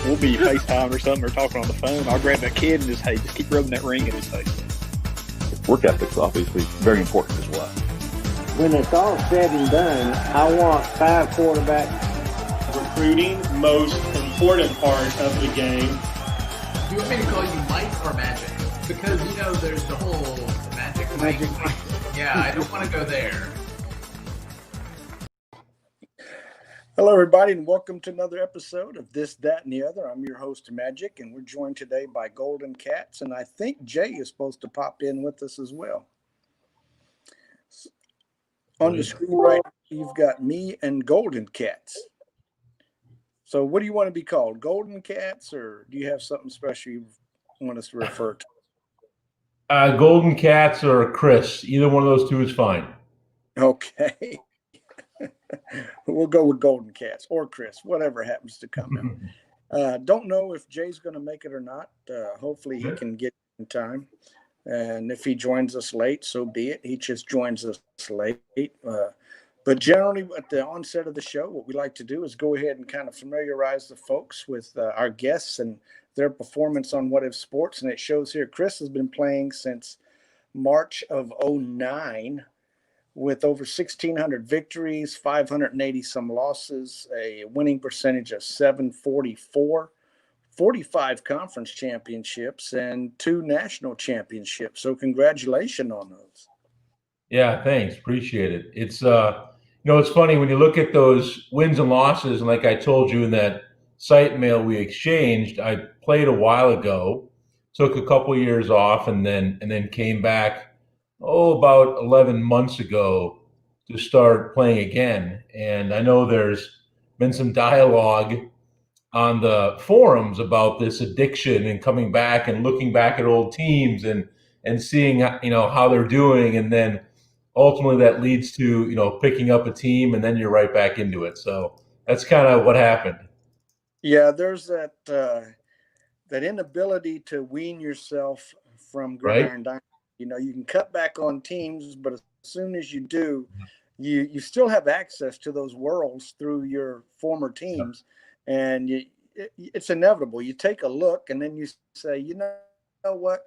we'll be FaceTime or something or talking on the phone. I'll grab that kid and just keep rubbing that ring in his face. Work ethic's obviously very important as well. When it's all said and done, I want 5 quarterbacks. Recruiting, most important part of the game. Do you want me to call you Mike or Magic? Because, there's the whole Magic. Yeah, I don't want to go there. Hello, everybody, and welcome to another episode of This, That, and the Other. I'm your host, Majique, and we're joined today by Goldencats, and I think Jay is supposed to pop in with us as well. On the screen right now, you've got me and Goldencats. So what do you want to be called, Goldencats, or do you have something special you want us to refer to? Goldencats or Chris. Either one of those two is fine. Okay. We'll go with Goldencats or Chris, whatever happens to come out. Don't know if Jay's going to make it or not. Hopefully he can get in time. And if he joins us late, so be it. He just joins us late. But generally, at the onset of the show, what we like to do is go ahead and kind of familiarize the folks with our guests and their performance on What If Sports. And it shows here Chris has been playing since March of 2009 with over 1,600 victories, 580 some losses, a winning percentage of .744, 45 conference championships, and 2 national championships. So congratulations on those. Yeah, thanks. Appreciate it. It's it's funny when you look at those wins and losses, and like I told you in that site mail we exchanged, I played a while ago, took a couple years off, and then came back about 11 months ago to start playing again. And I know there's been some dialogue on the forums about this addiction and coming back and looking back at old teams and seeing how they're doing, and then ultimately that leads to picking up a team, and then you're right back into it. So that's kind of what happened. Yeah, there's that inability to wean yourself from gridiron dynasty. You can cut back on teams, but as soon as you do, you still have access to those worlds through your former teams, and it's inevitable. You take a look, and then you say, you know what?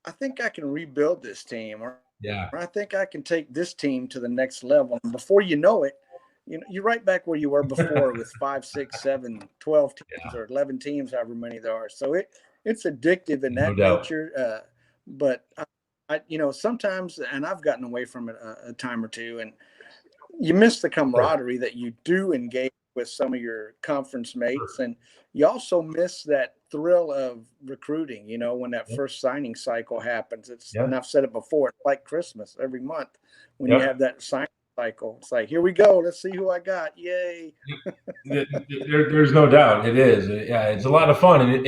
I think I can rebuild this team, or I think I can take this team to the next level. And before you know it, you're right back where you were before with 5, 6, 7, 12 teams or 11 teams, however many there are. So it's addictive in that nature. But I sometimes, and I've gotten away from it a time or two, and you miss the camaraderie that you do engage with some of your conference mates, and you also miss that thrill of recruiting. When that first signing cycle happens, and I've said it before, it's like Christmas every month when you have that signing cycle. It's like, here we go, let's see who I got, yay. There's no doubt it is. Yeah, it's a lot of fun, and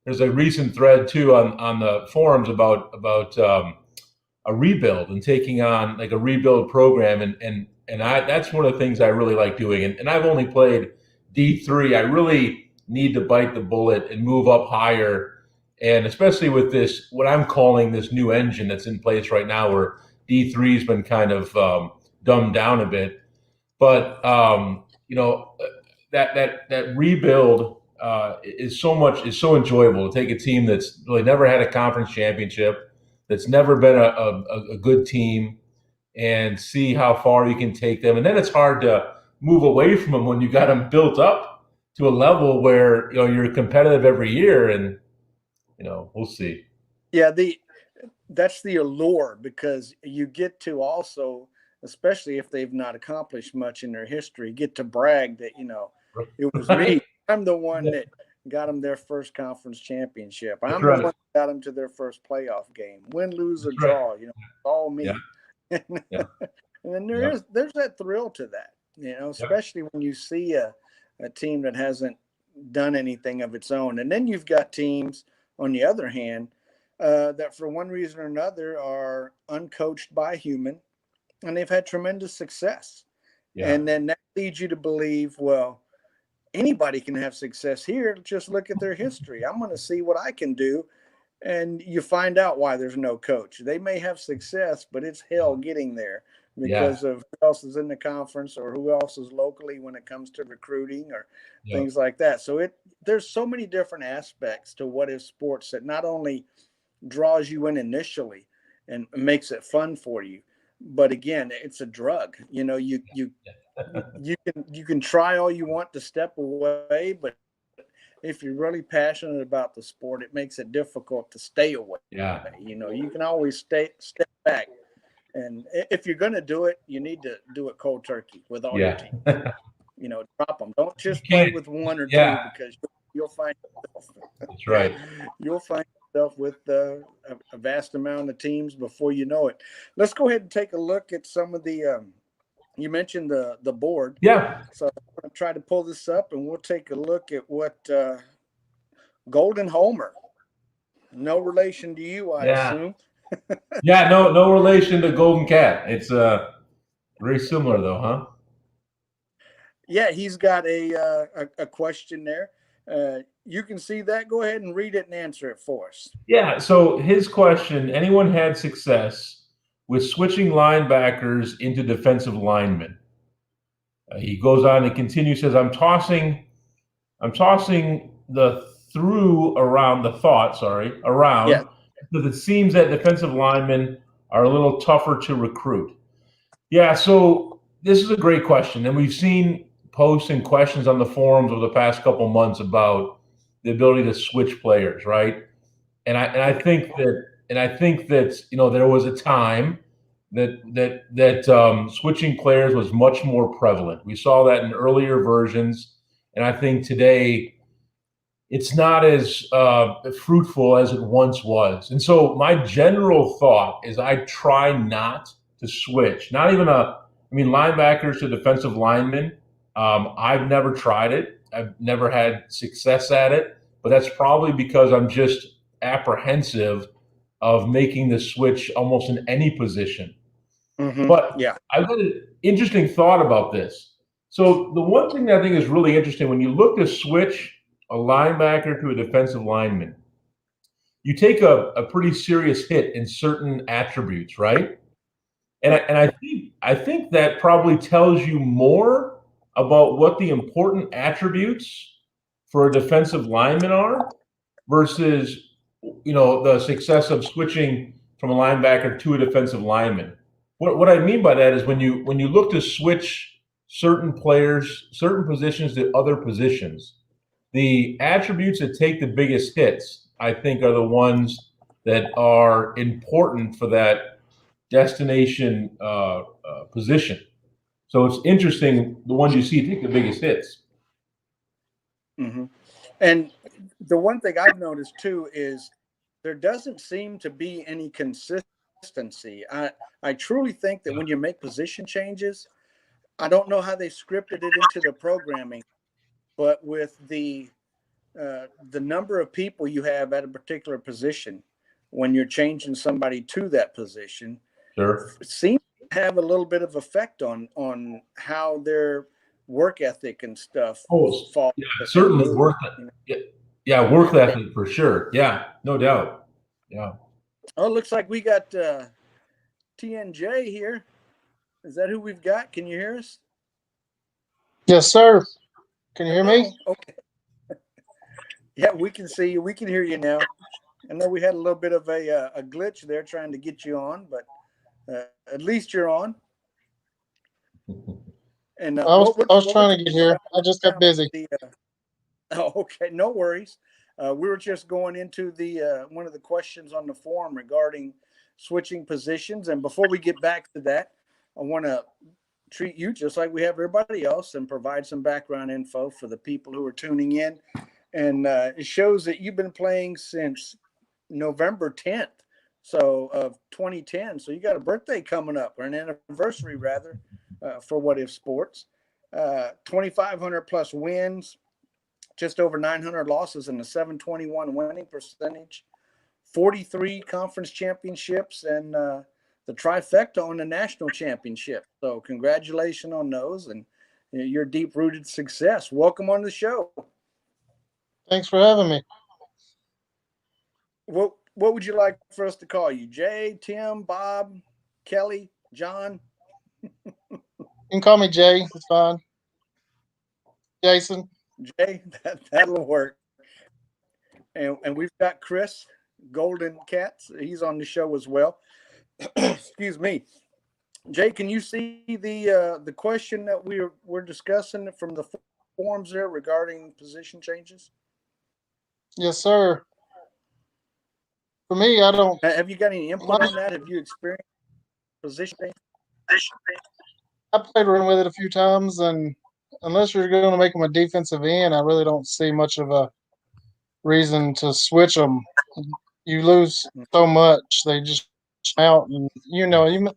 there's a recent thread too on the forums about a rebuild and taking on like a rebuild program, and that's one of the things I really like doing. And I've only played D3. I really need to bite the bullet and move up higher, and especially with this, what I'm calling this new engine that's in place right now, where D3's been kind of dumbed down a bit. But that rebuild is so enjoyable to take a team that's really never had a conference championship, that's never been a good team, and see how far you can take them. And then it's hard to move away from them when you got them built up to a level where you're competitive every year, and we'll see. Yeah, that's the allure, because you get to also, especially if they've not accomplished much in their history, get to brag that it was me. I'm the one that got them their first conference championship. I'm the one that got them to their first playoff game. Win, lose, or draw, it's all me. And then there's that thrill to that, especially when you see a team that hasn't done anything of its own. And then you've got teams, on the other hand, that for one reason or another are uncoached by human, and they've had tremendous success. And then that leads you to believe, well, anybody can have success here. Just look at their history. I'm going to see what I can do. And you find out why there's no coach. They may have success, but it's hell getting there because of who else is in the conference or who else is locally when it comes to recruiting or things like that. So there's so many different aspects to what is sports that not only draws you in initially and makes it fun for you, but again, it's a drug. You know, you can try all you want to step away, but if you're really passionate about the sport, it makes it difficult to stay away. Yeah. You know, you can always step back. And if you're going to do it, you need to do it cold turkey with all your teams. You know, drop them. Don't just play with one or two, because you'll find yourself. That's right. You'll find yourself with a vast amount of teams before you know it. Let's go ahead and take a look at some of the. You mentioned the board. Yeah. So I'm going to try to pull this up, and we'll take a look at what Golden Homer. No relation to you, I assume. Yeah, no relation to Golden Cat. It's very similar though, huh? Yeah, he's got a question there. You can see that. Go ahead and read it and answer it for us. Yeah, so his question, anyone had success with switching linebackers into defensive linemen? He goes on and continues, says, I'm tossing the thought around, because it seems that defensive linemen are a little tougher to recruit. Yeah, so this is a great question. And we've seen posts and questions on the forums over the past couple months about the ability to switch players, right? And I think that you know, there was a time that switching players was much more prevalent. We saw that in earlier versions, and I think today it's not as fruitful as it once was. And so my general thought is I try not to switch, not even linebackers to defensive linemen. I've never tried it. I've never had success at it, but that's probably because I'm just apprehensive of making the switch almost in any position. Mm-hmm. But I've got an interesting thought about this. So the one thing that I think is really interesting, when you look to switch a linebacker to a defensive lineman, you take a pretty serious hit in certain attributes, right? And I think that probably tells you more about what the important attributes for a defensive lineman are versus, you know, the success of switching from a linebacker to a defensive lineman. What I mean by that is when you look to switch certain players, certain positions to other positions, the attributes that take the biggest hits, I think, are the ones that are important for that destination position. So it's interesting, the ones you see take the biggest hits. Mm-hmm. And the one thing I've noticed too is there doesn't seem to be any consistency. I truly think that when you make position changes, I don't know how they scripted it into the programming, but with the number of people you have at a particular position, when you're changing somebody to that position, it seems to have a little bit of effect on how their work ethic and stuff falls. Yeah, certainly work ethic. Yeah, work ethic for sure. Yeah, no doubt. Yeah. Oh, it looks like we got TNJ here. Is that who we've got? Can you hear us? Yes, sir. Can you hear me? Okay. Yeah, we can see you. We can hear you now. I know we had a little bit of a glitch there trying to get you on, but at least you're on. And I was trying to get here. I just got busy. Okay, no worries. We were just going into the one of the questions on the forum regarding switching positions. And before we get back to that, I want to treat you just like we have everybody else and provide some background info for the people who are tuning in. And it shows that you've been playing since November 10th, so of 2010. So you got a birthday coming up, or an anniversary rather, for What If Sports. 2,500 plus wins, just over 900 losses, and a 721 winning percentage, 43 conference championships, and the trifecta on the national championship. So congratulations on those and your deep-rooted success. Welcome on the show. Thanks for having me. What would you like for us to call you? Jay, Tim, Bob, Kelly, John? You can call me Jay. It's fine. Jason. Jay, that'll work. And we've got Chris Goldencats. He's on the show as well. Excuse me. Jay, can you see the question that we're discussing from the forums there regarding position changes? Yes, sir. For me, I don't. Have you got any input on that? Have you experienced position change? I played around with it a few times, and unless you're going to make them a defensive end, I really don't see much of a reason to switch them. You lose so much; they just out, and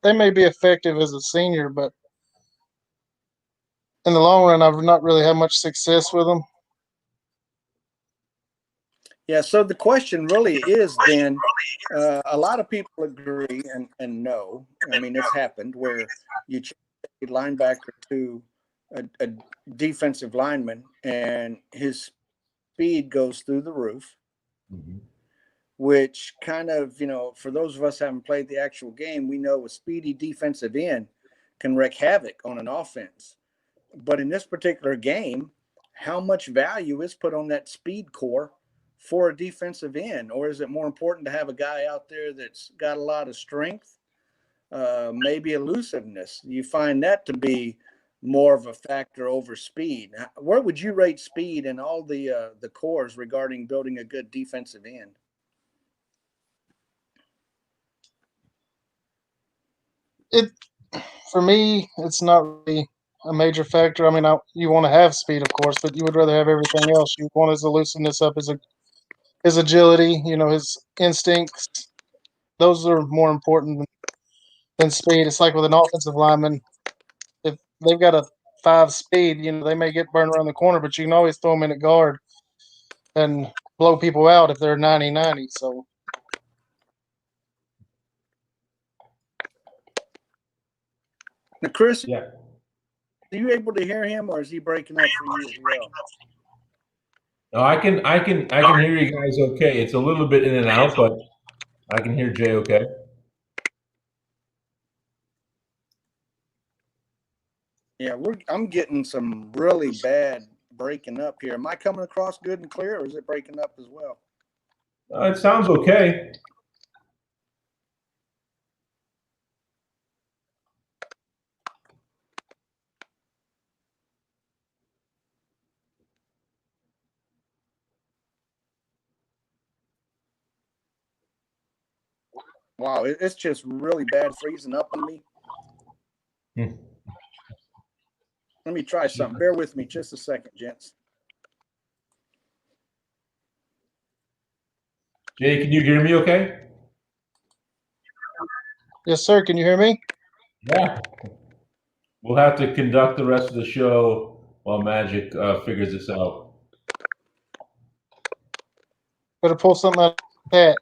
they may be effective as a senior, but in the long run, I've not really had much success with them. Yeah, so the question really is then, a lot of people agree and no. I mean, it's happened where you change a linebacker to a defensive lineman and his speed goes through the roof, which kind of, for those of us who haven't played the actual game, we know a speedy defensive end can wreak havoc on an offense. But in this particular game, how much value is put on that speed core for a defensive end? Or is it more important to have a guy out there that's got a lot of strength, maybe elusiveness? You find that to be more of a factor over speed. Where would you rate speed in all the cores regarding building a good defensive end? For me, it's not really a major factor. I mean, you want to have speed, of course, but you would rather have everything else. You want his elusiveness up, his agility, his instincts. Those are more important than speed. It's like with an offensive lineman. If they've got a 5 speed, they may get burned around the corner, but you can always throw them in at guard and blow people out if they're 90-90. So. Now, Chris, Yeah. are you able to hear him, or is he breaking up for you as well? No, I can hear you guys okay. It's a little bit in and out, but I can hear Jay okay. Yeah, I'm getting some really bad breaking up here. Am I coming across good and clear, or is it breaking up as well? It sounds okay. Wow, it's just really bad freezing up on me. Let me try something. Bear with me just a second, gents. Jay, can you hear me okay? Yes, sir. Can you hear me? Yeah. We'll have to conduct the rest of the show while Majique figures this out. Better pull something out of that.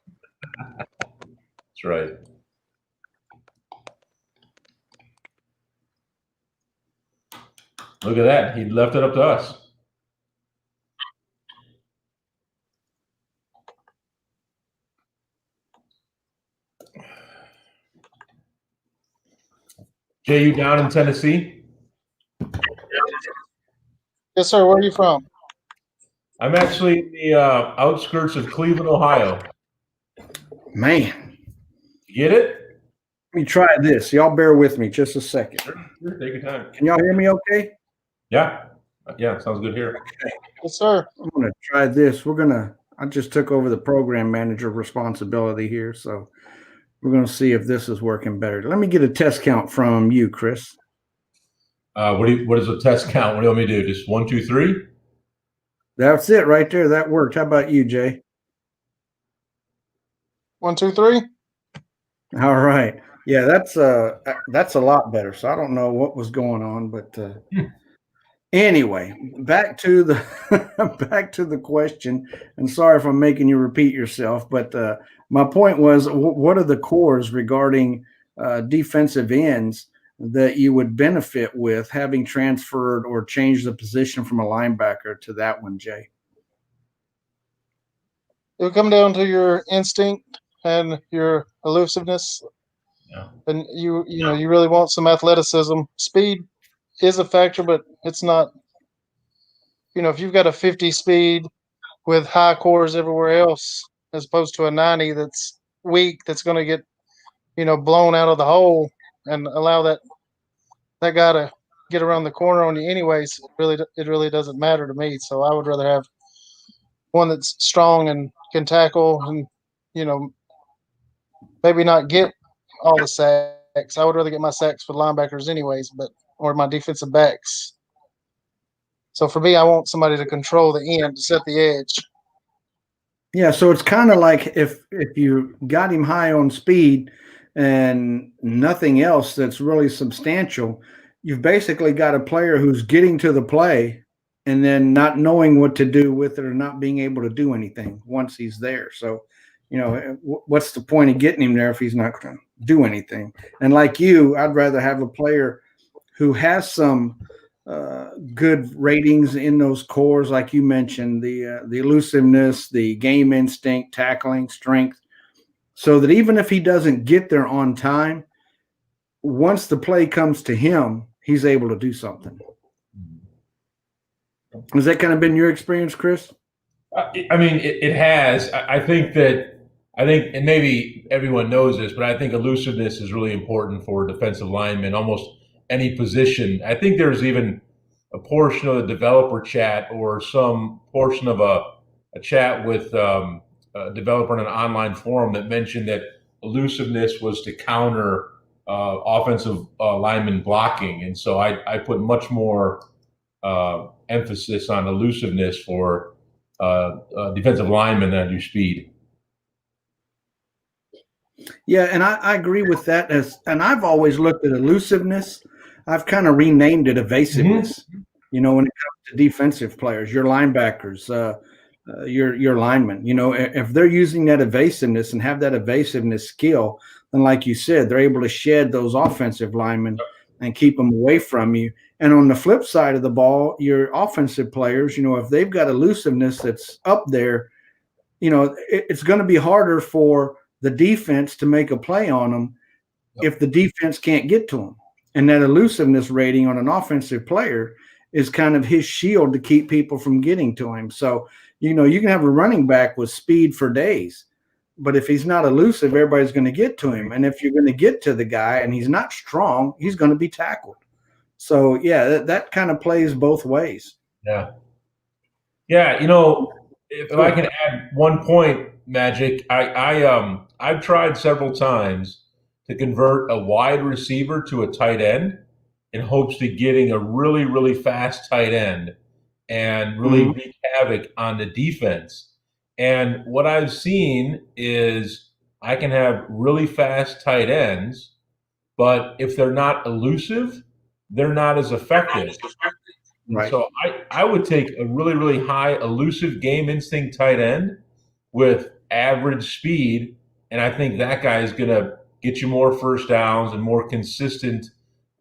That's right. Look at that. He left it up to us. Jay, you down in Tennessee? Yes, sir. Where are you from? I'm actually in the outskirts of Cleveland, Ohio. Man. You get it? Let me try this. Y'all bear with me just a second. Sure, take your time. Can y'all hear me okay? Yeah. Yeah, sounds good here. Okay. Yes, sir. I'm going to try this. I just took over the program manager responsibility here, so we're going to see if this is working better. Let me get a test count from you, Chris. What is a test count? What do you want me to do? Just 1, 2, 3? That's it right there. That worked. How about you, Jay? 1, 2, 3. All right. Yeah, that's a lot better. So I don't know what was going on, but anyway, back to the question. And sorry if I'm making you repeat yourself, but my point was, what are the cores regarding defensive ends that you would benefit with having transferred or changed the position from a linebacker to that one, Jay? It would come down to your instinct and your elusiveness. Yeah. And you really want some athleticism. Speed is a factor, but it's not. If you've got a 50 speed with high cores everywhere else, as opposed to a 90 that's weak, that's going to get blown out of the hole and allow that guy to get around the corner on you anyways, it really doesn't matter to me. So I would rather have one that's strong and can tackle and maybe not get all the sacks. I would rather get my sacks with linebackers anyways, or my defensive backs. So for me, I want somebody to control the end, to set the edge. Yeah, so it's kind of like if you got him high on speed and nothing else that's really substantial, you've basically got a player who's getting to the play and then not knowing what to do with it or not being able to do anything once he's there. So, what's the point of getting him there if he's not going to do anything? And like you, I'd rather have a player who has some good ratings in those cores, like you mentioned, the elusiveness, the game instinct, tackling, strength, so that even if he doesn't get there on time, once the play comes to him, he's able to do something. Has that kind of been your experience, Chris? I mean, it has. I think, and maybe everyone knows this, but I think elusiveness is really important for defensive linemen, almost any position. I think there's even a portion of the developer chat or some portion of a chat with a developer in an online forum that mentioned that elusiveness was to counter offensive lineman blocking. And so I put much more emphasis on elusiveness for defensive linemen than I do speed. Yeah, and I agree with that. And I've always looked at elusiveness. I've kind of renamed it evasiveness. When it comes to defensive players, your linebackers, your linemen, if they're using that evasiveness and have that evasiveness skill, then like you said, they're able to shed those offensive linemen and keep them away from you. And on the flip side of the ball, your offensive players, if they've got elusiveness that's up there, it's going to be harder for the defense to make a play on them if the defense can't get to them. And that elusiveness rating on an offensive player is kind of his shield to keep people from getting to him. So, you can have a running back with speed for days, but if he's not elusive, everybody's going to get to him. And if you're going to get to the guy and he's not strong, he's going to be tackled. So, yeah, that kind of plays both ways. Yeah. Yeah, if I can add one point, Majique, I've tried several times to convert a wide receiver to a tight end in hopes to getting a really, really fast tight end and really wreak havoc on the defense. And what I've seen is I can have really fast tight ends, but if they're not elusive, they're not as effective. Right. So I would take a really, really high elusive game instinct tight end with average speed, and I think that guy is going to get you more first downs and more consistent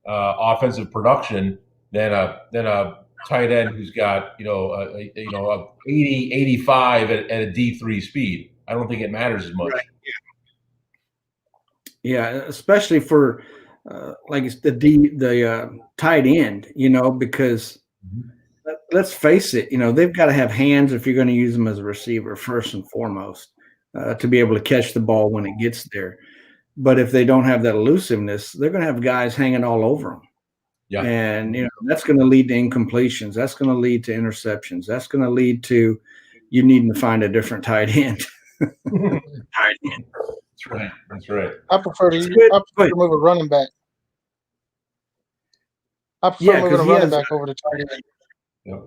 offensive production than a tight end who's got a 80, 85 at a D3 speed. I don't think it matters as much. Right. Yeah, especially for like it's the tight end, because let's face it, they've got to have hands if you're going to use them as a receiver first and foremost to be able to catch the ball when it gets there. But if they don't have that elusiveness, they're going to have guys hanging all over them. Yeah. And, that's going to lead to incompletions. That's going to lead to interceptions. That's going to lead to you needing to find a different tight end. Tight end. That's right. I prefer to move a running back. I prefer moving a running back over to tight end.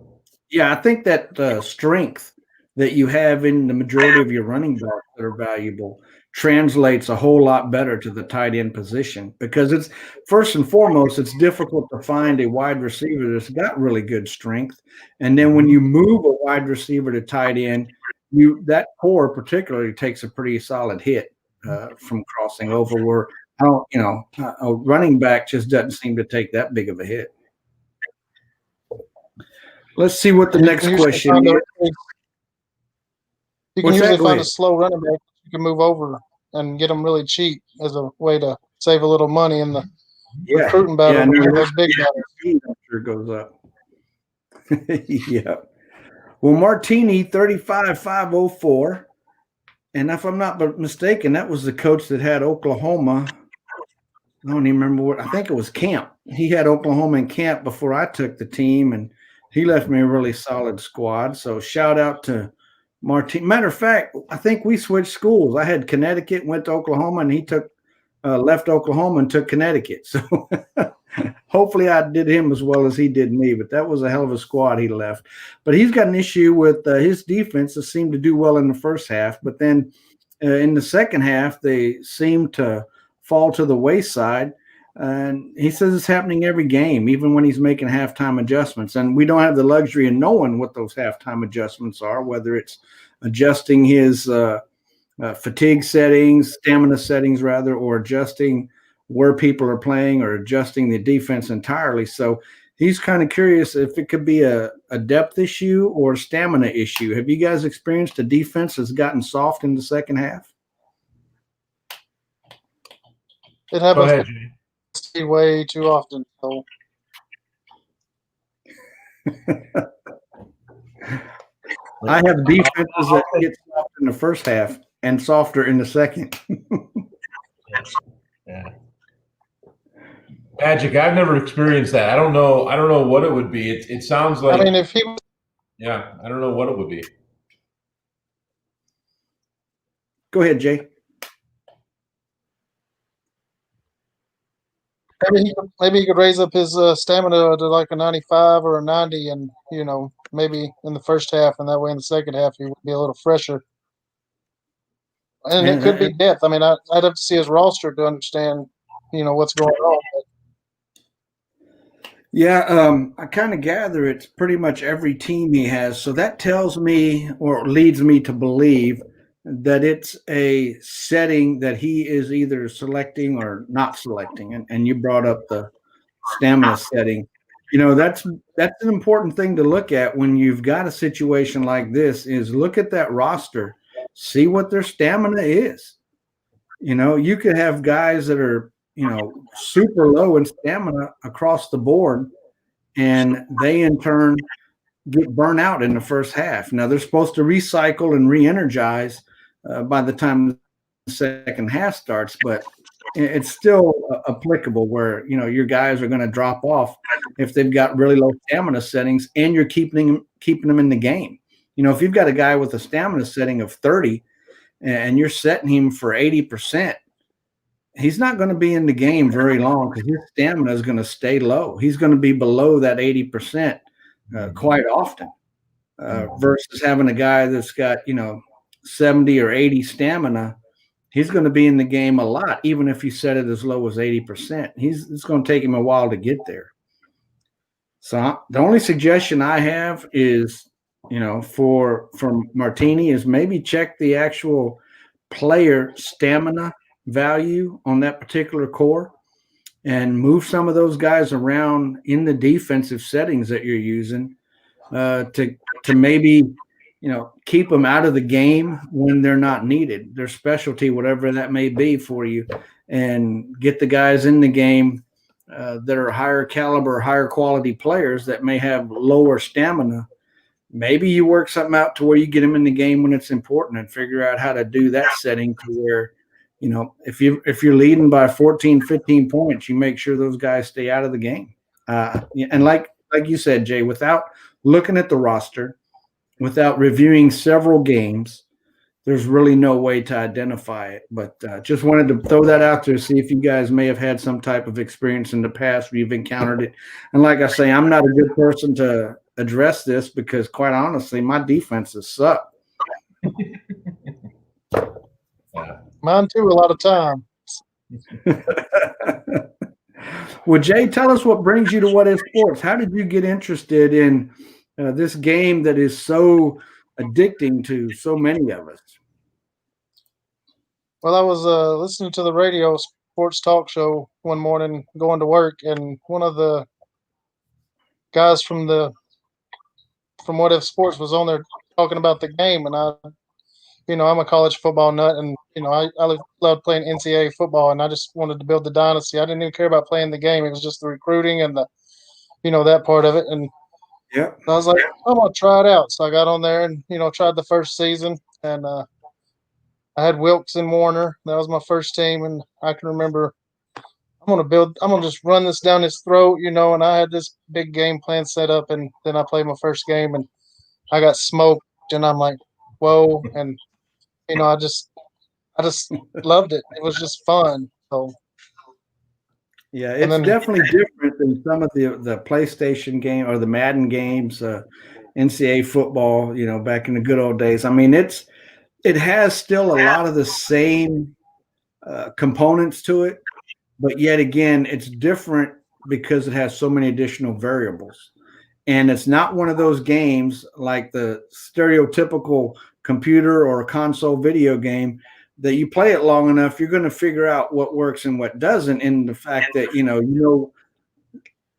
Yeah, I think that strength that you have in the majority of your running backs that are valuable translates a whole lot better to the tight end position, because it's first and foremost, it's difficult to find a wide receiver that's got really good strength. And then when you move a wide receiver to tight end, that core particularly takes a pretty solid hit from crossing over, where a running back just doesn't seem to take that big of a hit. Let's see what the next question is. You can usually find a slow running back you can move over and get them really cheap as a way to save a little money in the Yeah. recruiting battle. Yeah, no, Those big yeah, battles. speed, I'm sure goes up. Yeah. Well, Martini 35504, and if I'm not mistaken, that was the coach that had Oklahoma. I don't even remember what. I think it was camp. He had Oklahoma in camp before I took the team, and he left me a really solid squad. So shout out to Martin. Matter of fact, I think we switched schools. I had Connecticut, went to Oklahoma, and he took left Oklahoma and took Connecticut. So hopefully I did him as well as he did me. But that was a hell of a squad he left. But he's got an issue with his defense that seemed to do well in the first half, but then in the second half they seem to fall to the wayside. And he says it's happening every game, even when he's making halftime adjustments. And we don't have the luxury of knowing what those halftime adjustments are, whether it's adjusting his fatigue settings, stamina settings rather, or adjusting where people are playing or adjusting the defense entirely. So he's kind of curious if it could be a depth issue or stamina issue. Have you guys experienced a defense that's gotten soft in the second half? It happens way too often. So. I have defenses that get soft in the first half and softer in the second. Yeah. Majique, I've never experienced that. I don't know what it would be. It sounds like. I mean, if he. Yeah, I don't know what it would be. Go ahead, Jay. Maybe he could raise up his stamina to like a 95 or a 90, and maybe in the first half, and that way in the second half he would be a little fresher. And it could be depth. I mean, I'd have to see his roster to understand, what's going on. Yeah, I kind of gather it's pretty much every team he has. So that tells me or leads me to believe that it's a setting that he is either selecting or not selecting. And you brought up the stamina setting. That's an important thing to look at when you've got a situation like this is look at that roster, see what their stamina is. You could have guys that are, super low in stamina across the board, and they in turn get burnt out in the first half. Now they're supposed to recycle and re-energize by the time the second half starts, but it's still applicable where, your guys are going to drop off if they've got really low stamina settings and you're keeping them in the game. If you've got a guy with a stamina setting of 30 and you're setting him for 80%, he's not going to be in the game very long because his stamina is going to stay low. He's going to be below that 80% quite often versus having a guy that's got, 70 or 80 stamina. He's going to be in the game a lot, even if you set it as low as 80%. It's going to take him a while to get there. So the only suggestion I have is, for Martini is maybe check the actual player stamina value on that particular core and move some of those guys around in the defensive settings that you're using to maybe keep them out of the game when they're not needed, their specialty, whatever that may be for you, and get the guys in the game that are higher caliber, higher quality players that may have lower stamina. Maybe you work something out to where you get them in the game when it's important and figure out how to do that setting to where, if you're leading by 14, 15 points, you make sure those guys stay out of the game. And like you said, Jay, without looking at the roster, without reviewing several games, there's really no way to identify it. But just wanted to throw that out there, see if you guys may have had some type of experience in the past where you've encountered it. And like I say, I'm not a good person to address this because, quite honestly, my defenses suck. Mine too, a lot of time. Well, Jay, tell us what brings you to What Is Sports. How did you get interested in this game that is so addicting to so many of us? Well, I was listening to the radio sports talk show one morning going to work, and one of the guys from What If Sports was on there talking about the game, and I'm a college football nut, and I loved playing NCAA football, and I just wanted to build the dynasty. I didn't even care about playing the game. It was just the recruiting and that part of it. And Yeah. I was like, I'm going to try it out. So I got on there and, tried the first season. And I had Wilkes and Warner. That was my first team. And I can remember I'm going to just run this down his throat, and I had this big game plan set up. And then I played my first game and I got smoked. And I'm like, whoa. And, I just loved it. It was just fun. So. Yeah, it's definitely different than some of the PlayStation game or the Madden games, NCAA football, back in the good old days. I mean, it has still a lot of the same components to it, but yet again, it's different because it has so many additional variables. And it's not one of those games like the stereotypical computer or console video game that you play it long enough, you're going to figure out what works and what doesn't. And the fact that, you know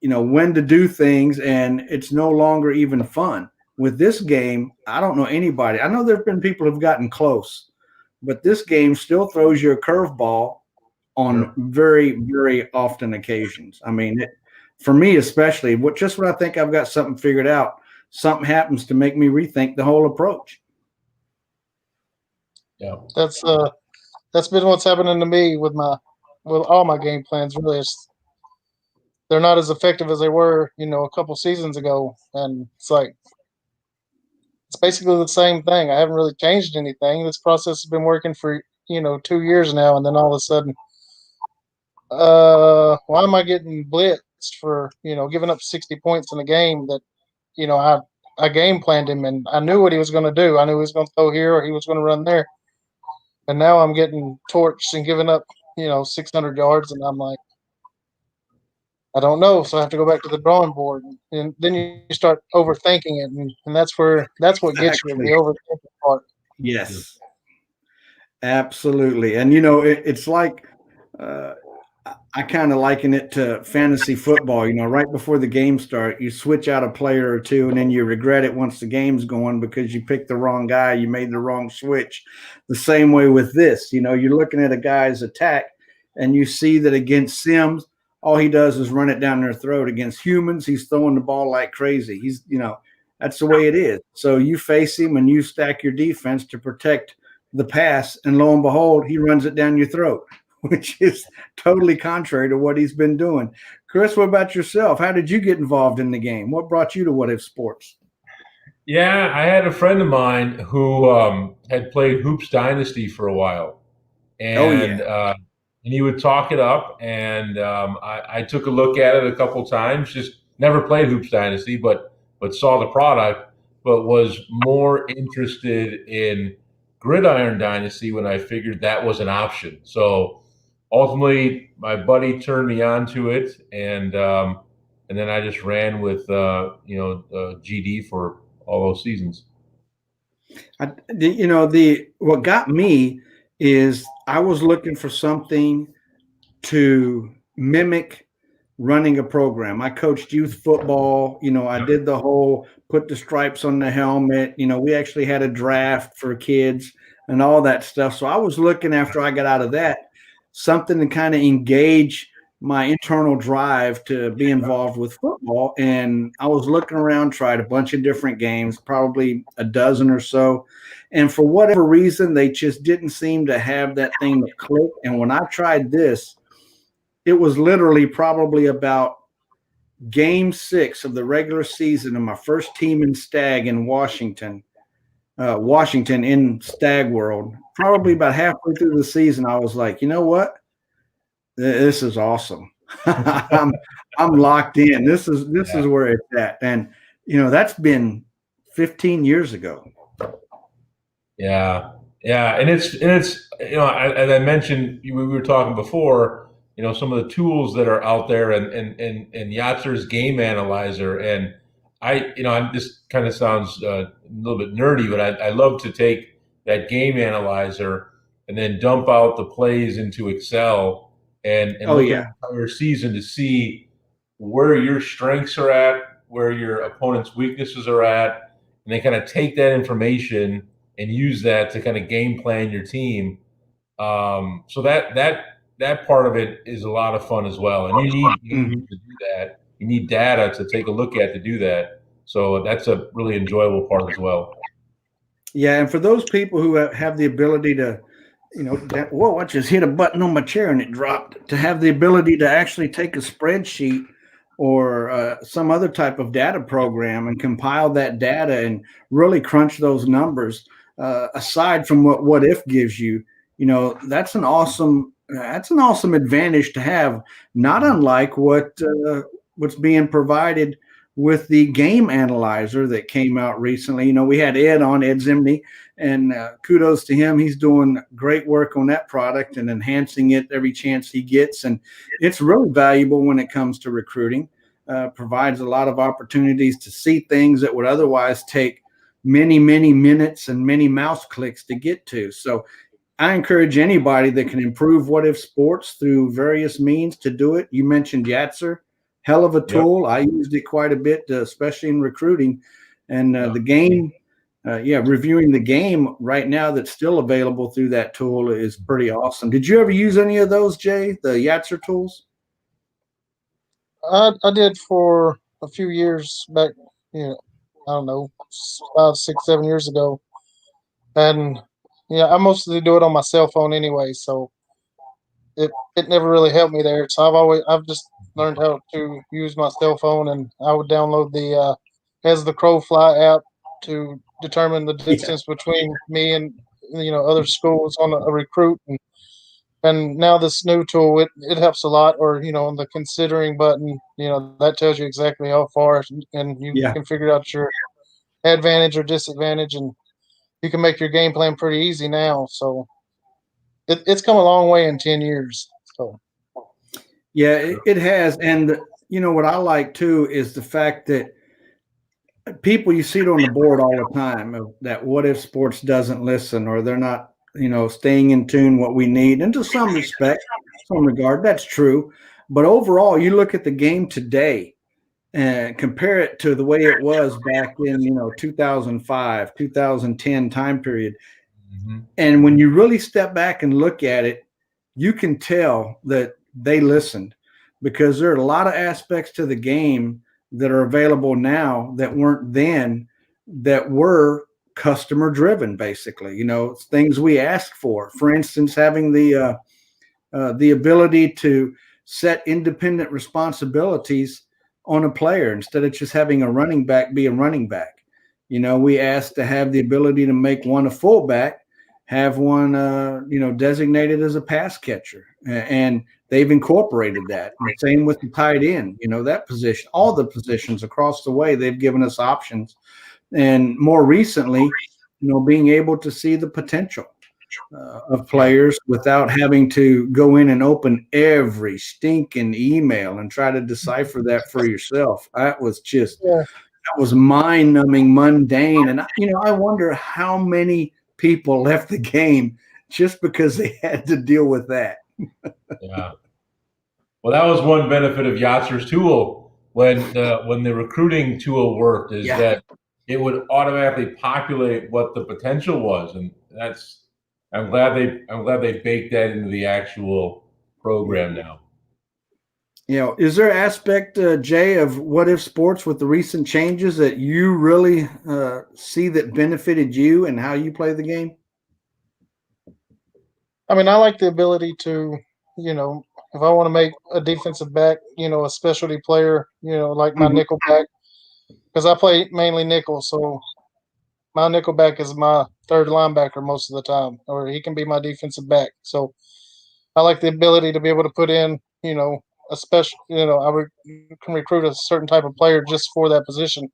when to do things, and it's no longer even fun. With this game, I don't know anybody. I know there've been people who've gotten close, but this game still throws you a curveball on very, very often occasions. I mean, for me especially, just when I think I've got something figured out, something happens to make me rethink the whole approach. Yeah, that's been what's happening to me with all my game plans. Really, they're not as effective as they were, a couple seasons ago, and it's basically the same thing. I haven't really changed anything. This process has been working for 2 years now, and then all of a sudden, why am I getting blitzed for giving up 60 points in a game that I game planned him and I knew what he was going to do. I knew he was going to throw here or he was going to run there. And now I'm getting torched and giving up, 600 yards. And I'm like, I don't know. So I have to go back to the drawing board. And then you start overthinking it. And that's what gets you, the overthinking part. Yes, absolutely. And, it's like I kind of liken it to fantasy football. Right before the game start, you switch out a player or two, and then you regret it once the game's going because you picked the wrong guy, you made the wrong switch. The same way with this. You're looking at a guy's attack, and you see that against Sims, all he does is run it down their throat. Against humans, he's throwing the ball like crazy. He's, that's the way it is. So you face him and you stack your defense to protect the pass, and lo and behold, he runs it down your throat, which is totally contrary to what he's been doing. Chris, what about yourself? How did you get involved in the game? What brought you to What If Sports? Yeah, I had a friend of mine who had played Hoops Dynasty for a while. And, and he would talk it up, and I took a look at it a couple times, just never played Hoops Dynasty, but saw the product, but was more interested in Gridiron Dynasty when I figured that was an option. So ultimately, my buddy turned me on to it, and then I just ran with GD for all those seasons. What got me is I was looking for something to mimic running a program. I coached youth football. I did the whole put the stripes on the helmet. We actually had a draft for kids and all that stuff. So I was looking, after I got out of that, something to kind of engage my internal drive to be involved with football. And I was looking around, tried a bunch of different games, probably a dozen or so. And for whatever reason, they just didn't seem to have that thing to click. And when I tried this, it was literally probably about game 6 of the regular season of my first team in Stag in Washington in Stag World. Probably about halfway through the season, I was like, you know what? This is awesome. I'm locked in. This is where it's at. And that's been 15 years ago. Yeah. And it's as I mentioned, we were talking before, some of the tools that are out there, and Yatzer's game analyzer. And this kind of sounds a little bit nerdy, but I love to take that game analyzer and then dump out the plays into Excel and look at the entire season to see where your strengths are at, where your opponent's weaknesses are at, and then kind of take that information and use that to kind of game plan your team. So that part of it is a lot of fun as well. And you need games to do that. You need data to take a look at to do that. So that's a really enjoyable part as well. Yeah, and for those people who have the ability to, whoa, I just hit a button on my chair and it dropped. To have the ability to actually take a spreadsheet or some other type of data program and compile that data and really crunch those numbers, aside from what if gives you, that's an awesome advantage to have. Not unlike what's being provided with the game analyzer that came out recently. We had Ed Zimney, and kudos to him. He's doing great work on that product and enhancing it every chance he gets. And it's really valuable when it comes to recruiting. Provides a lot of opportunities to see things that would otherwise take many, many minutes and many mouse clicks to get to. So I encourage anybody that can improve what if sports through various means to do it. You mentioned Yatzer. Hell of a tool. Yep. I used it quite a bit, especially in recruiting. And the game, reviewing the game right now that's still available through that tool is pretty awesome. Did you ever use any of those, Jay, the Yatzer tools? I did for a few years back, I don't know, 5, 6, 7 years ago. And, I mostly do it on my cell phone anyway, so it never really helped me there. So I've just learned how to use my cell phone, and I would download the As the Crow Fly app to determine the distance between me and other schools on a recruit, and now this new tool it helps a lot. Or on the considering button, that tells you exactly how far, and you can figure out your advantage or disadvantage, and you can make your game plan pretty easy now. So it's come a long way in 10 years. So. Yeah, it has. And what I like too is the fact that people, you see it on the board all the time, that what if sports doesn't listen, or they're not, staying in tune what we need. And to some respect, some regard, that's true. But overall, you look at the game today and compare it to the way it was back in, 2005, 2010 time period. Mm-hmm. And when you really step back and look at it, you can tell that they listened, because there are a lot of aspects to the game that are available now that weren't then, that were customer driven, basically, things we asked for. For instance, having the ability to set independent responsibilities on a player instead of just having a running back be a running back. We asked to have the ability to make one a fullback, have one, designated as a pass catcher, and they've incorporated that. Same with the tight end, that position, all the positions across the way, they've given us options. And more recently, being able to see the potential of players without having to go in and open every stinking email and try to decipher that for yourself. That was just, that was mind-numbing, mundane. And, I wonder how many people left the game just because they had to deal with that. Yeah. Well, that was one benefit of Yatzer's tool when the recruiting tool worked, is that it would automatically populate what the potential was, and I'm glad they baked that into the actual program now. Is there an aspect, Jay, of what if sports with the recent changes that you really see that benefited you and how you play the game? I mean, I like the ability to, if I want to make a defensive back, a specialty player, like my nickel back, because I play mainly nickel. So my nickel back is my third linebacker most of the time, or he can be my defensive back. So I like the ability to be able to put in, a special, can recruit a certain type of player just for that position,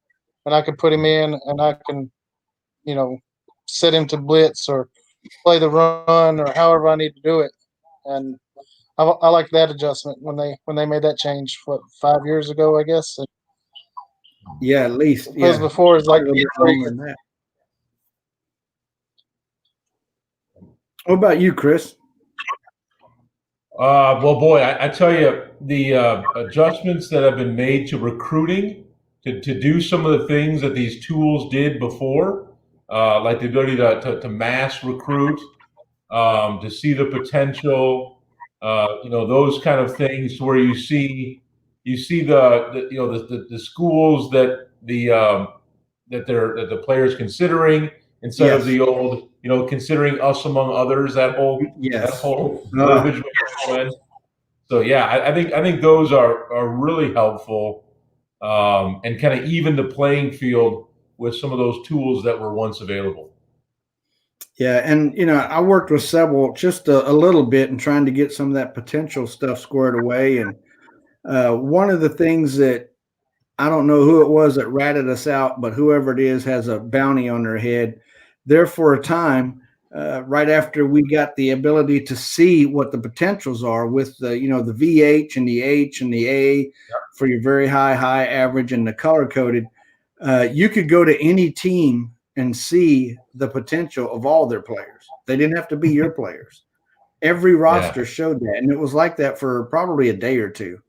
and I can put him in, and I can, set him to blitz or play the run or however I need to do it. And I like that adjustment when they made that change, 5 years ago, I guess. Yeah, at least. Because before it's like a bit longer than that. What about you, Chris? Well, boy, I tell you, the adjustments that have been made to recruiting to do some of the things that these tools did before, like the ability to mass recruit, to see the potential, those kind of things where you see the schools that the players considering instead of the old, considering us among others, that whole verbiage. So yeah, I think those are really helpful, and kind of even the playing field with some of those tools that were once available. Yeah, and I worked with several just a little bit and trying to get some of that potential stuff squared away. And one of the things that I don't know who it was that ratted us out, but whoever it is has a bounty on their head. There for a time, right after we got the ability to see what the potentials are with the the VH and the H and the A for your very high, average, and the color coded, you could go to any team and see the potential of all their players. They didn't have to be your players. Every roster showed that, and it was like that for probably a day or two.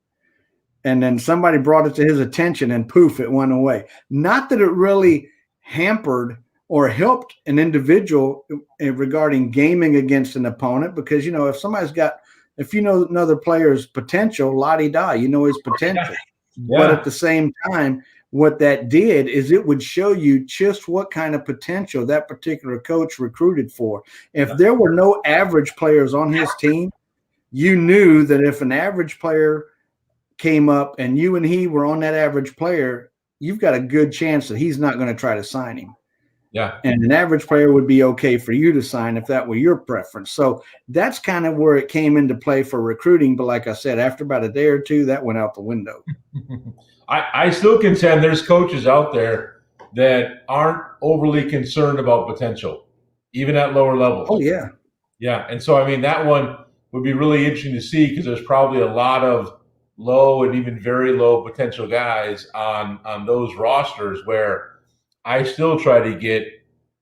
And then somebody brought it to his attention, and poof, it went away. Not that it really hampered or helped an individual regarding gaming against an opponent, because if you know another player's potential, la-di-da, his potential. But at the same time, what that did is it would show you just what kind of potential that particular coach recruited for. If there were no average players on his team, you knew that if an average player came up and you and he were on that average player, you've got a good chance that he's not going to try to sign him. Yeah. And an average player would be okay for you to sign if that were your preference. So that's kind of where it came into play for recruiting. But like I said, after about a day or two, that went out the window. I still contend there's coaches out there that aren't overly concerned about potential, even at lower levels. Oh, yeah. Yeah. And so, I mean, that one would be really interesting to see, because there's probably a lot of low and even very low potential guys on those rosters where I still try to get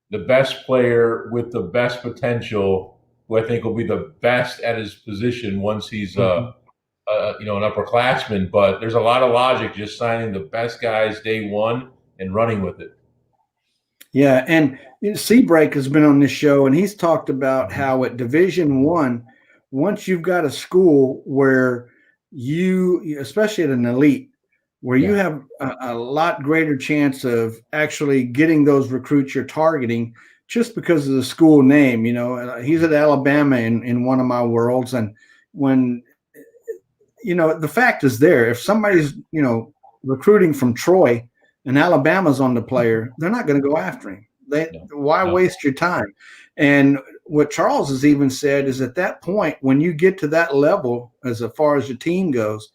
the best player with the best potential, who I think will be the best at his position once he's an upperclassman. But there's a lot of logic just signing the best guys day one and running with it. Yeah, and Seabreak has been on this show, and he's talked about how at Division I, once you've got a school where you, especially at an elite, where you have a lot greater chance of actually getting those recruits you're targeting just because of the school name. He's at Alabama in one of my worlds, and when the fact is there, if somebody's recruiting from Troy and Alabama's on the player, they're not going to go after him. Why waste your time? And what Charles has even said is, at that point, when you get to that level, as far as your team goes,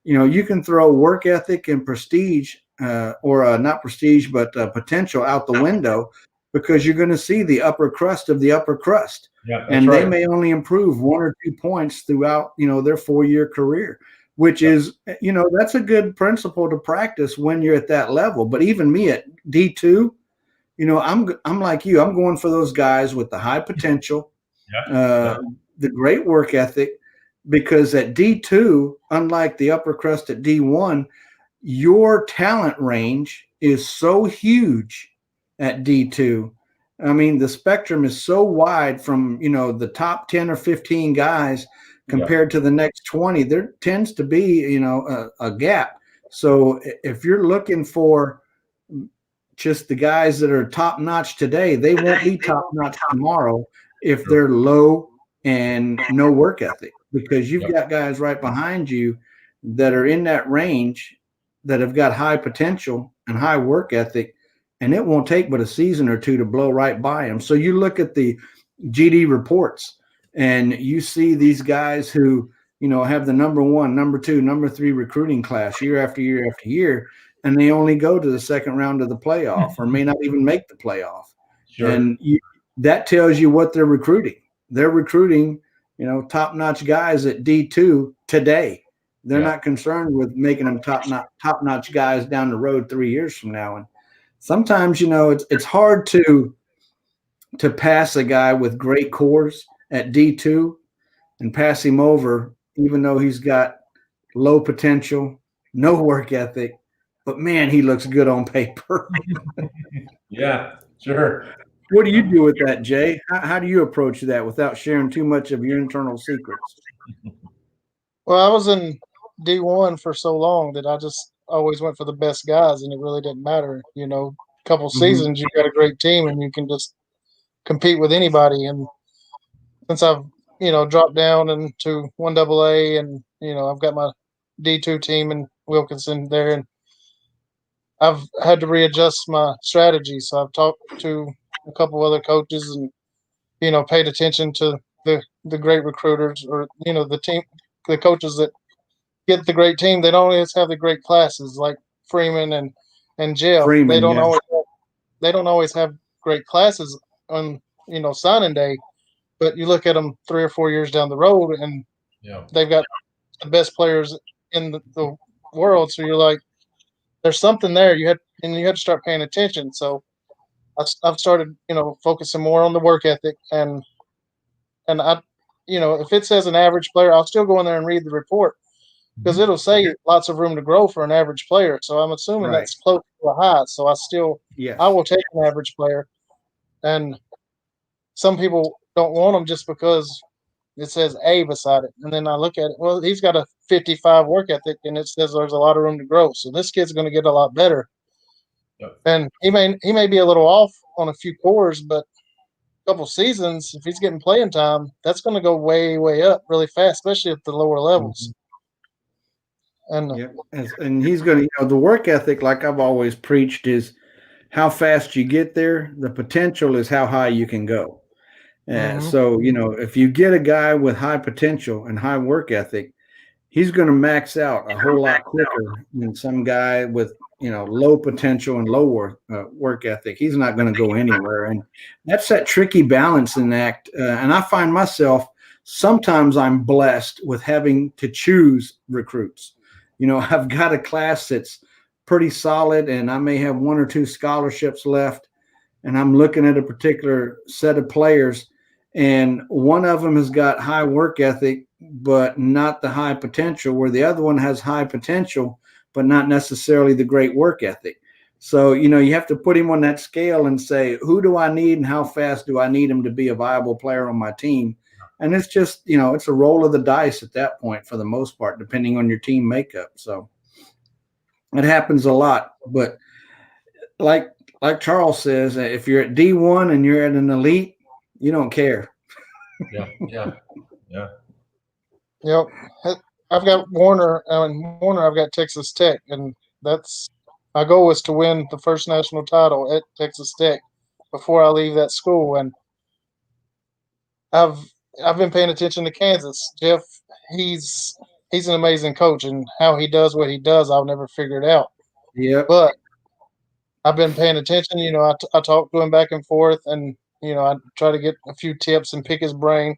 you can throw work ethic and prestige, or not prestige, but potential out the window, because you're going to see the upper crust of the upper crust. Yeah, and they may only improve 1 or 2 points throughout, their 4-year career, which is, that's a good principle to practice when you're at that level. But even me at D2, I'm like you. I'm going for those guys with the high potential, the great work ethic, because at D2, unlike the upper crust at D1, your talent range is so huge at D2. I mean, the spectrum is so wide from, the top 10 or 15 guys compared to the next 20. There tends to be, a gap. So if you're looking for just the guys that are top notch today, they won't be top notch tomorrow if they're low and no work ethic, because you've got guys right behind you that are in that range that have got high potential and high work ethic, and it won't take but a season or two to blow right by them. So you look at the GD reports and you see these guys who, have the number 1, number 2, number 3 recruiting class year after year after year, and they only go to the second round of the playoff or may not even make the playoff. Sure. And that tells you what they're recruiting. They're recruiting, top-notch guys at D2 today. They're not concerned with making them top-notch guys down the road 3 years from now. And sometimes, it's hard to pass a guy with great cores at D2 and pass him over, even though he's got low potential, no work ethic, but man, he looks good on paper. Yeah, sure. What do you do with that, Jay? How do you approach that without sharing too much of your internal secrets? Well, I was in D1 for so long that I just always went for the best guys, and it really didn't matter. A couple seasons, you've got a great team, and you can just compete with anybody. And since I've dropped down into 1AA, and I've got my D2 team in Wilkinson there, and I've had to readjust my strategy. So I've talked to a couple other coaches, and paid attention to the great recruiters, or the coaches that get the great team. They don't always have the great classes like Freeman and Jeff. Freeman, they don't always have great classes on signing day, but you look at them 3 or 4 years down the road, and they've got the best players in the world. So you're like, there's something there. You had to start paying attention. So I've started focusing more on the work ethic, and I if it says an average player, I'll still go in there and read the report, because it'll say lots of room to grow for an average player. So I'm assuming that's close to a high. So I will take an average player. And some people don't want him just because it says A beside it. And then I look at it, well, he's got a 55 work ethic, and it says there's a lot of room to grow. So this kid's going to get a lot better. Yep. And he may be a little off on a few cores, but a couple seasons, if he's getting playing time, that's going to go way, way up really fast, especially at the lower levels. And he's going to, the work ethic, like I've always preached, is how fast you get there. The potential is how high you can go. So, if you get a guy with high potential and high work ethic, he's going to max out a whole lot quicker than some guy with, low potential and lower work ethic. He's not going to go anywhere. And that's that tricky balancing act. And I find myself, sometimes I'm blessed with having to choose recruits. I've got a class that's pretty solid, and I may have 1 or 2 scholarships left, and I'm looking at a particular set of players, and one of them has got high work ethic, but not the high potential, where the other one has high potential, but not necessarily the great work ethic. So, you have to put him on that scale and say, who do I need and how fast do I need him to be a viable player on my team? And it's just, it's a roll of the dice at that point for the most part, depending on your team makeup. So it happens a lot. But like Charles says, if you're at D1 and you're at an elite, you don't care. Yeah. Yep. I've got Warner, I've got Texas Tech, and that's my goal is to win the first national title at Texas Tech before I leave that school. And I've been paying attention to Kansas. Jeff, he's an amazing coach, and how he does what he does, I'll never figure it out. Yeah. But I've been paying attention. I talk to him back and forth, and I try to get a few tips and pick his brain.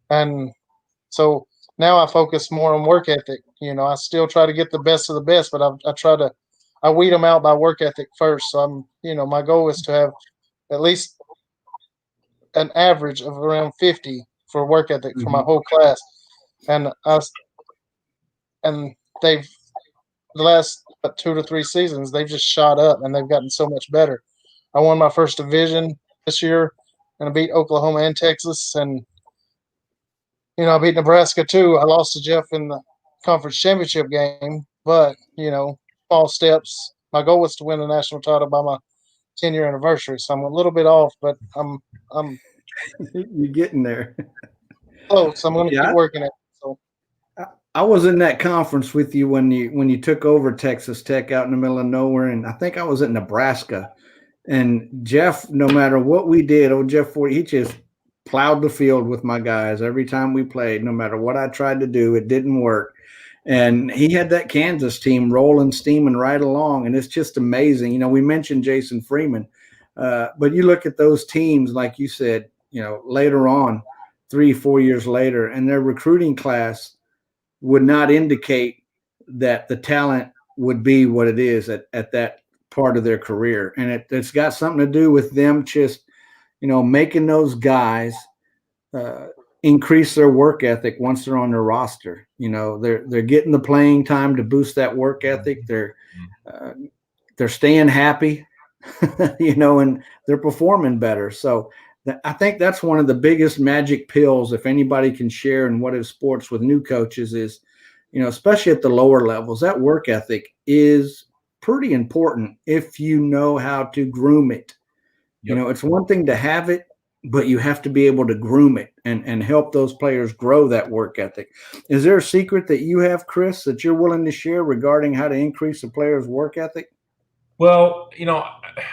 And so now I focus more on work ethic. I still try to get the best of the best, but I weed them out by work ethic first. So my goal is to have at least an average of around 50 for work ethic for my whole class. And they've, the last 2 to 3 seasons, they've just shot up, and they've gotten so much better. I won my first division this year, and I beat Oklahoma and Texas, and I beat Nebraska too. I lost to Jeff in the conference championship game, but small steps. My goal was to win the national title by my 10-year anniversary, so I'm a little bit off, but I'm you're getting there. Close. I'm going to keep working it. So I was in that conference with you when you took over Texas Tech out in the middle of nowhere, and I think I was at Nebraska. And Jeff, no matter what we did, Jeff Ford, he just plowed the field with my guys every time we played. No matter what I tried to do, it didn't work. And he had that Kansas team rolling, steaming right along, and it's just amazing. We mentioned Jason Freeman, but you look at those teams, like you said, later on, 3-4 years later, and their recruiting class would not indicate that the talent would be what it is at that part of their career. And it's got something to do with them just, making those guys increase their work ethic once they're on their roster. They're getting the playing time to boost that work ethic. They're staying happy. and they're performing better. So I think that's one of the biggest magic pills, if anybody can share in what is sports with new coaches, is, especially at the lower levels, that work ethic is pretty important if you know how to groom it. Yep. It's one thing to have it, but you have to be able to groom it and help those players grow that work ethic. Is there a secret that you have, Chris, that you're willing to share regarding how to increase a player's work ethic? Well,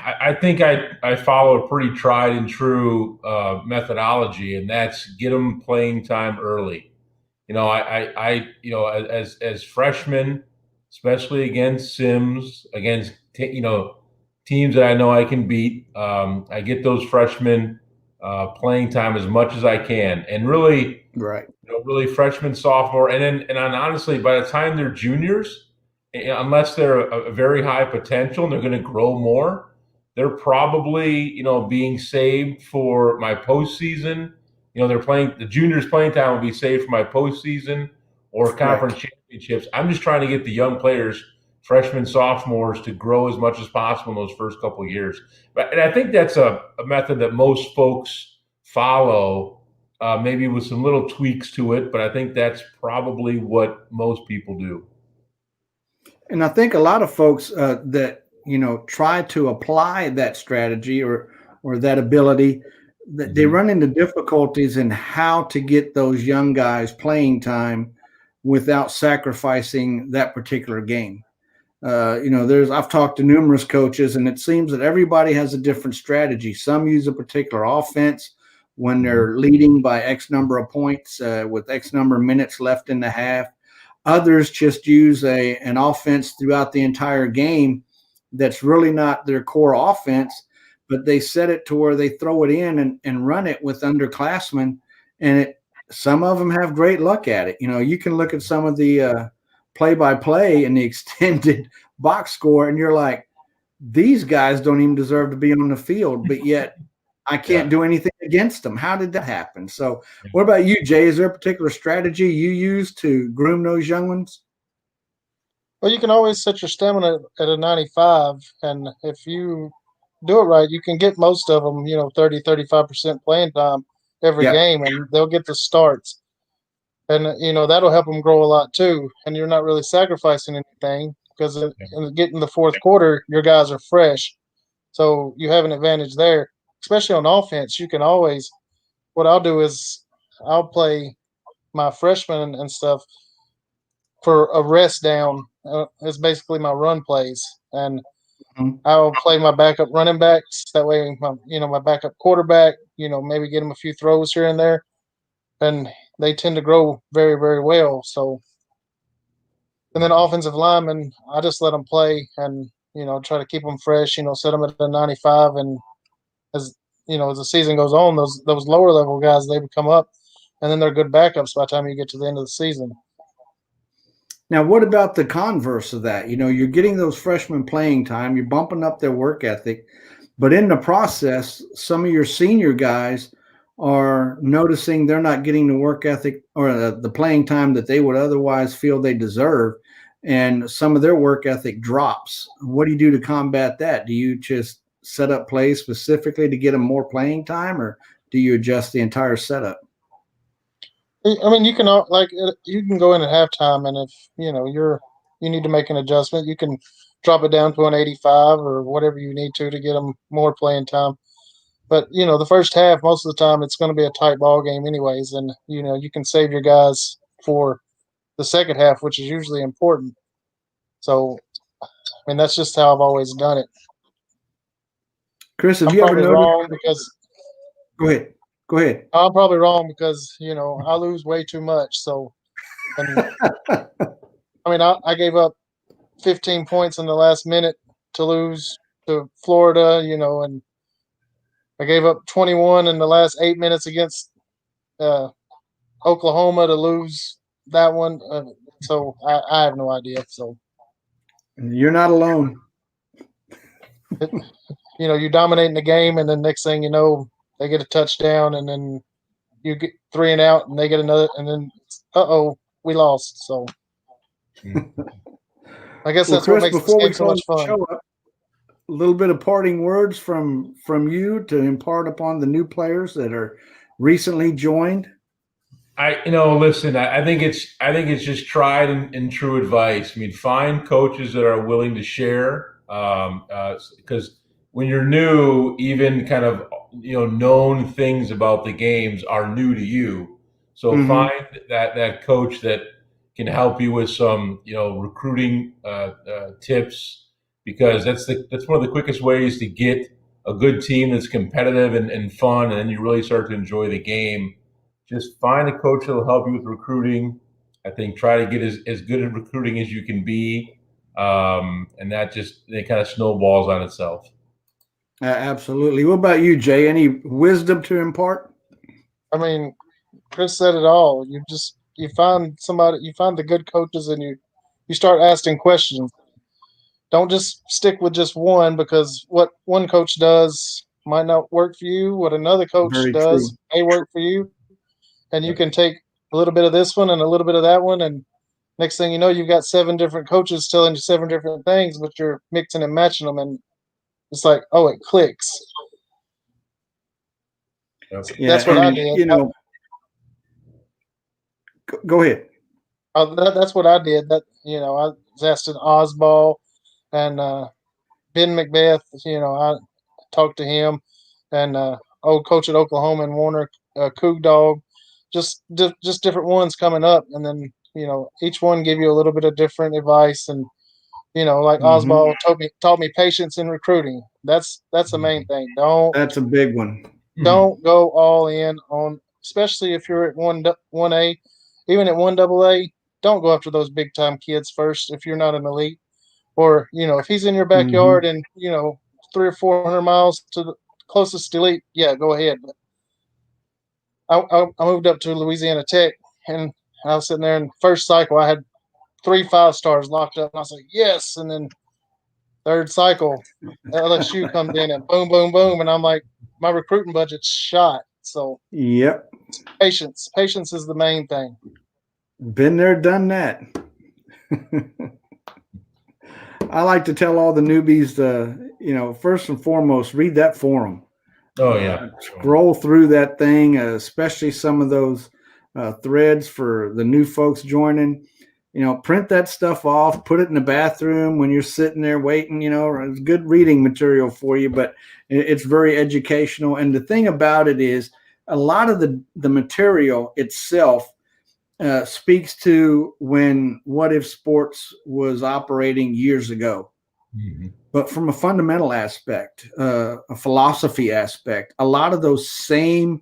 I think I follow a pretty tried and true methodology, and that's get them playing time early. As freshmen, especially against Sims, against teams that I know I can beat, I get those freshmen playing time as much as I can, and really, right, really freshman, sophomore, and honestly, by the time they're juniors, unless they're a very high potential and they're going to grow more, they're probably, being saved for my postseason. The juniors playing time will be saved for my postseason or conference championships. I'm just trying to get the young players, freshmen, sophomores, to grow as much as possible in those first couple of years. And I think that's a method that most folks follow, maybe with some little tweaks to it, but I think that's probably what most people do. And I think a lot of folks that try to apply that strategy or that ability, that they run into difficulties in how to get those young guys playing time without sacrificing that particular game. I've talked to numerous coaches, and it seems that everybody has a different strategy. Some use a particular offense when they're leading by X number of points with X number of minutes left in the half. Others just use an offense throughout the entire game that's really not their core offense, but they set it to where they throw it in and run it with underclassmen, and some of them have great luck at it. You can look at some of the play-by-play and the extended box score, and you're like, these guys don't even deserve to be on the field, but yet I can't do anything against them. How did that happen? So what about you, Jay? Is there a particular strategy you use to groom those young ones? Well, you can always set your stamina at a 95, and if you do it right, you can get most of them, 30, 35% playing time every game, and they'll get the starts. And, that'll help them grow a lot too. And you're not really sacrificing anything because in getting the fourth quarter, your guys are fresh. So you have an advantage there, especially on offense. You can always, what I'll do is I'll play my freshmen and stuff for a rest down. It's basically my run plays. And I'll play my backup running backs. That way, my backup quarterback, maybe get them a few throws here and there. And they tend to grow very, very well. So, and then offensive linemen, I just let them play and, try to keep them fresh, set them at a 95. And as the season goes on, those lower level guys, they would come up and then they're good backups by the time you get to the end of the season. Now, what about the converse of that? You're getting those freshmen playing time, you're bumping up their work ethic, but in the process, some of your senior guys are noticing they're not getting the work ethic or the playing time that they would otherwise feel they deserve, and some of their work ethic drops. What do you do to combat that? Do you just set up plays specifically to get them more playing time, or do you adjust the entire setup? I mean, you can go in at halftime, and if you need to make an adjustment, you can drop it down to an 85 or whatever you need to get them more playing time. But the first half, most of the time, it's going to be a tight ball game, anyways, and you can save your guys for the second half, which is usually important. So, I mean, that's just how I've always done it. Chris, have you ever noticed? Wrong because Go ahead. I'm probably wrong because, I lose way too much. So, I mean, I gave up 15 points in the last minute to lose to Florida, and I gave up 21 in the last 8 minutes against Oklahoma to lose that one. So I have no idea. So you're not alone. You're dominating the game, and then next thing you know, they get a touchdown, and then you get 3 and out, and they get another, and then we lost. So I guess that's what makes this game so much fun. little bit of parting words from you to impart upon the new players that are recently joined? Listen, I think it's just tried and true advice. I mean, find coaches that are willing to share, because when you're new, even kind of known things about the games are new to you. So find that coach that can help you with some recruiting tips, because that's one of the quickest ways to get a good team that's competitive and fun, and then you really start to enjoy the game. Just find a coach that will help you with recruiting. I think try to get as good at recruiting as you can be, and that just it kind of snowballs on itself. Absolutely. What about you, Jay? Any wisdom to impart? I mean, Chris said it all. You find somebody, you find the good coaches, and you start asking questions. Don't just stick with just one, because what one coach does might not work for you. What another coach Very does true. may work for you. And you can take a little bit of this one and a little bit of that one, and next thing you know, you've got 7 different coaches telling you 7 different things, but you're mixing and matching them, and it's like, oh, it clicks. Yeah, that's what I did. Go ahead. That's what I did. I was asked an Osball and Ben Macbeth. I talked to him, and old coach at Oklahoma and Warner, Coug Dog, just different ones coming up, and then each one give you a little bit of different advice, and like Osball taught me patience in recruiting. That's the main thing. That's a big one. Don't go all in on, especially if you're at 1A, even at 1AA. Don't go after those big time kids first if you're not an elite, or if he's in your backyard and 300 or 400 miles to the closest elite, yeah, go ahead. But I moved up to Louisiana Tech, and I was sitting there in first cycle. I had 3 5-stars locked up, and I was like, yes. And then third cycle, LSU comes in and boom, boom, boom, and I'm like, my recruiting budget's shot. So yep, patience is the main thing. Been there, done that. I like to tell all the newbies to, first and foremost, read that forum. Oh yeah, scroll through that thing, especially some of those threads for the new folks joining. Print that stuff off, put it in the bathroom when you're sitting there waiting. It's good reading material for you, but it's very educational. And the thing about it is, a lot of the material itself speaks to when What If Sports was operating years ago. But from a fundamental aspect, a philosophy aspect, a lot of those same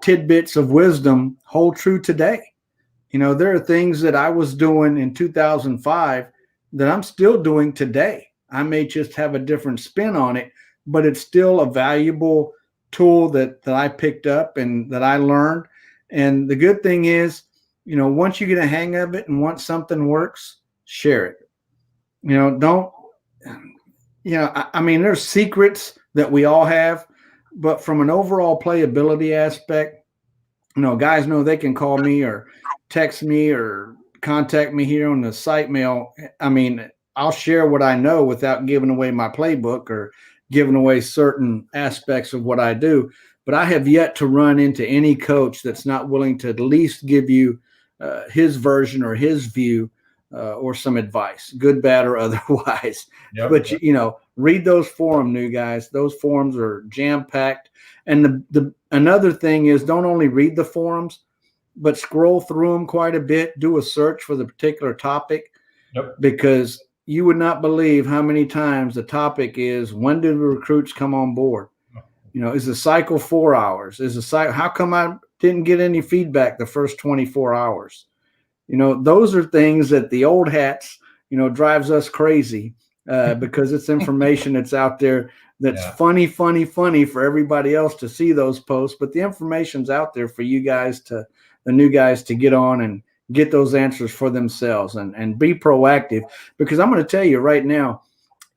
tidbits of wisdom hold true today. There are things that I was doing in 2005 that I'm still doing today. I may just have a different spin on it, but it's still a valuable tool that I picked up and that I learned. And the good thing is, once you get a hang of it and once something works, share it. Don't, I mean, there's secrets that we all have, but from an overall playability aspect, guys know they can call me or text me or contact me here on the site mail. I mean, I'll share what I know without giving away my playbook or giving away certain aspects of what I do. But I have yet to run into any coach that's not willing to at least give you his version or his view or some advice, good, bad, or otherwise. Yep, but, read those forums, new guys. Those forums are jam-packed. And another thing is, don't only read the forums, but scroll through them quite a bit. Do a search for the particular topic, because you would not believe how many times the topic is, when do the recruits come on board? Is the cycle 4 hours? How come I didn't get any feedback the first 24 hours? Those are things that the old hats, drives us crazy because it's information that's out there that's funny for everybody else to see those posts. But the information's out there for you guys, the new guys, to get on and get those answers for themselves and be proactive. Because I'm going to tell you right now,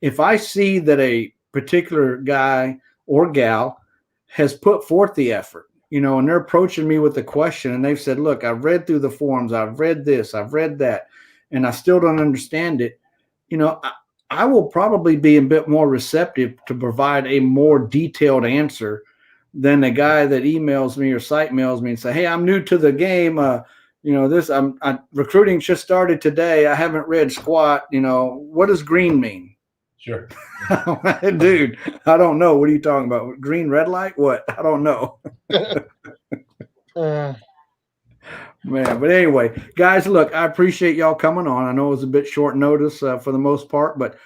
if I see that a particular guy or gal has put forth the effort, and they're approaching me with a question and they've said, look, I've read through the forums, I've read this, I've read that, and I still don't understand it. I will probably be a bit more receptive to provide a more detailed answer than a guy that emails me or site mails me and say, "Hey, I'm new to the game. Recruiting just started today. I haven't read squat. What does green mean?" Sure. Dude, I don't know. What are you talking about? Green, red light? What? I don't know. Man, but anyway, guys, look, I appreciate y'all coming on. I know it was a bit short notice for the most part, but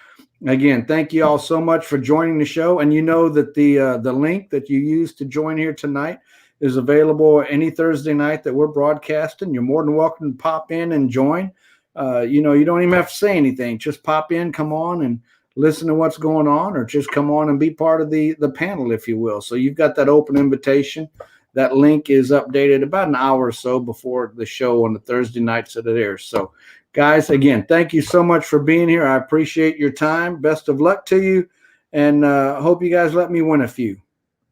again, thank you all so much for joining the show. And you know that the link that you used to join here tonight is available any Thursday night that we're broadcasting. You're more than welcome to pop in and join. You don't even have to say anything. Just pop in, come on, and listen to what's going on, or just come on and be part of the panel, if you will. So you've got that open invitation. That link is updated about an hour or so before the show on the Thursday nights that it airs. So, guys, again, thank you so much for being here. I appreciate your time. Best of luck to you, and hope you guys let me win a few.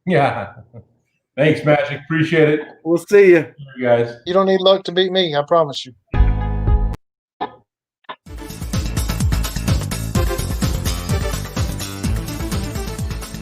Yeah. Thanks, Majique. Appreciate it. We'll see you. You guys. You don't need luck to beat me. I promise you.